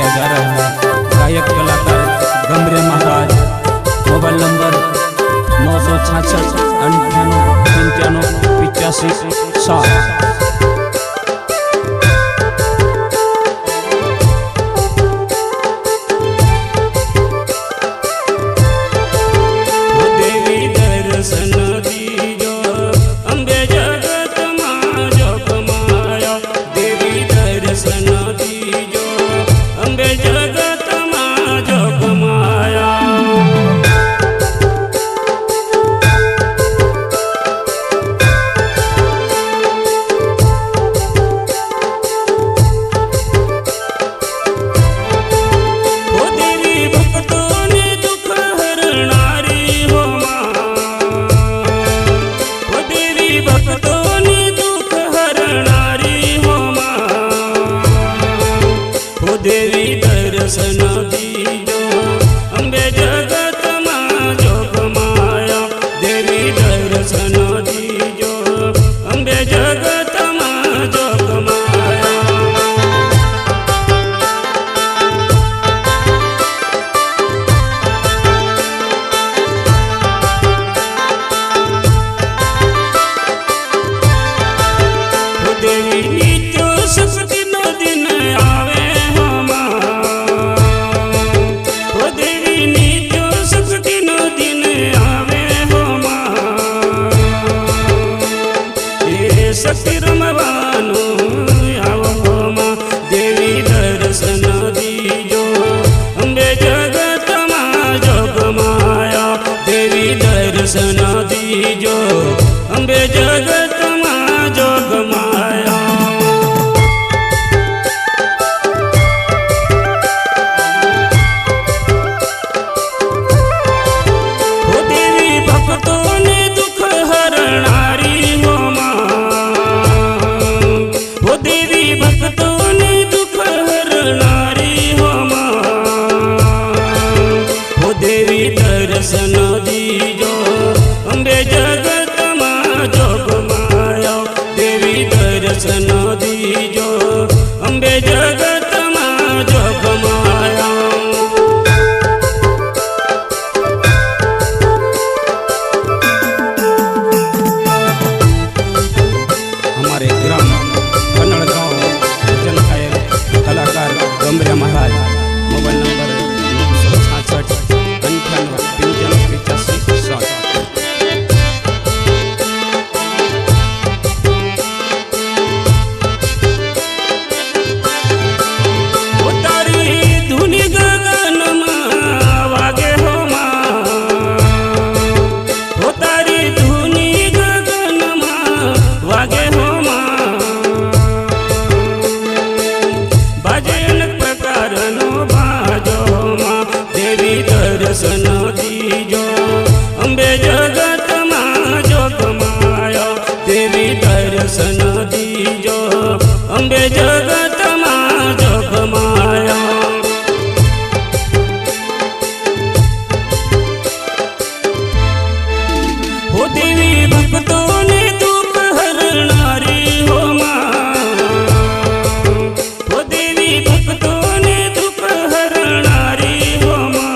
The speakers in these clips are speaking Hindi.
बजा रहे हैं गायक कलाकार गंभीर महाराज। Mobile number 966 98 95 85 7। शक्ति रमवानो आवो मां देवी दर्शन दीजो अम्बे जगत मां जोग माया देवी दर्शन दीजो अम्बे जगत मां जोग माया। ओ देवी भक्तों ने दुख हरणारी हो मां भक्तों ने दुख हरणारी हो मां ओ देवी दर्शन दीजो अम्बे जगत मां जोग माया देवी दर्शन दीजो अम्बे जगत मां जोग माया। हमारे ग्राम गंभीर महाराज। Mobile number 966 98 95 85 7। तारी धुनी गगन वागे हो मां ओ तारी धुनी गगन वागे हो मां दर्शन दीजो अम्बे जगत मां जोग माया देवी दर्शन दीजो अम्बे जगत मां जोग माया। ओ देवी भक्तों ने दुख हरणारी हो मां ओ देवी भक्तों ने दुख हरणारी हो मां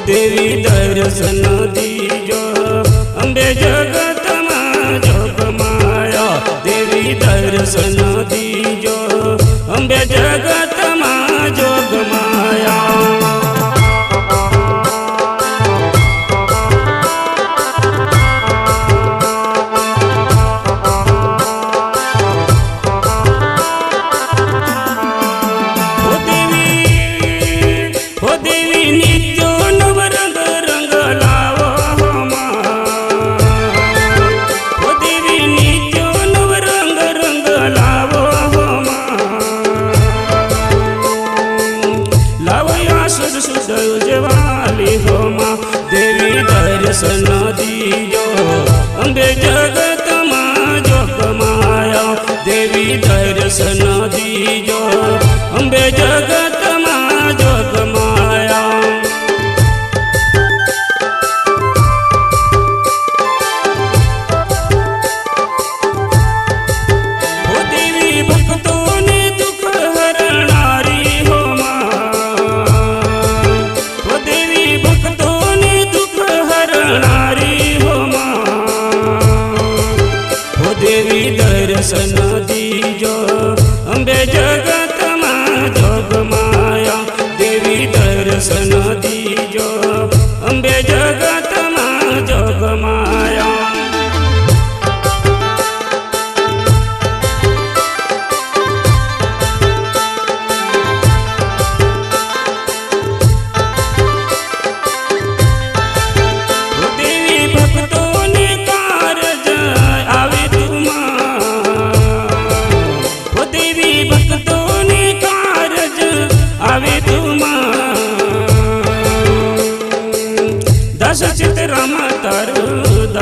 देवी दर्शन दीजो अम्बे जगत मां जोग माया देवी दर्शन दीजो अम्बे जगत मां जोग माया। ओ देवी नित्यो जवाली हो मां देवी दर्शन दीजो अम्बे जगत मां जोग माया देवी दर्शन दीजो अम्बे जगत मां जोग माया। ओ देवी भक्तों ने दुख हरण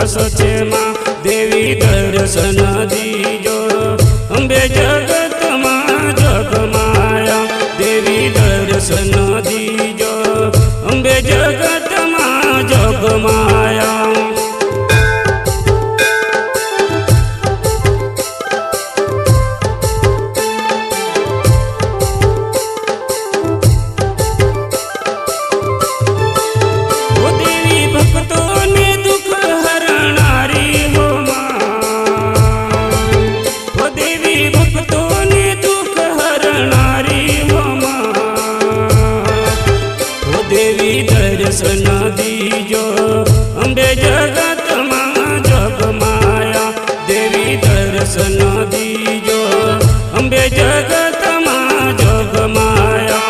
રસ છે માં દેવી દર્શન દીજો અંબે જગતમાં જગમાયા દેવી દર્શન દીજો અંબે જગતમાં જગમાયા ભક્તોને દુઃખ હરનારી હો માં ઓ દેવી ભક્તોને દુઃખ હરનારી હો માં ઓ દેવી દર્શન દીજો અંબે જગતમાં જગમાયા દેવી દર્શન દીજો અંબે જગતમાં જગમાયા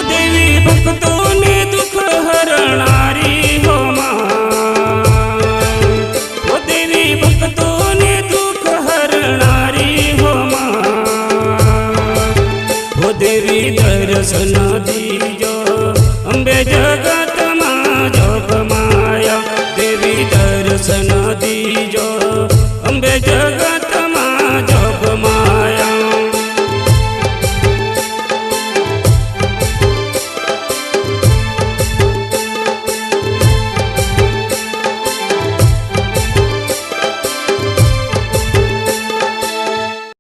દેવી ભક્તોને દુઃખ હરનારી હો માં ઓ દેવી ભક્તોને દુઃખ હરનારી હો માં ઓ દેવી દર્શન દીજો અંબે જગ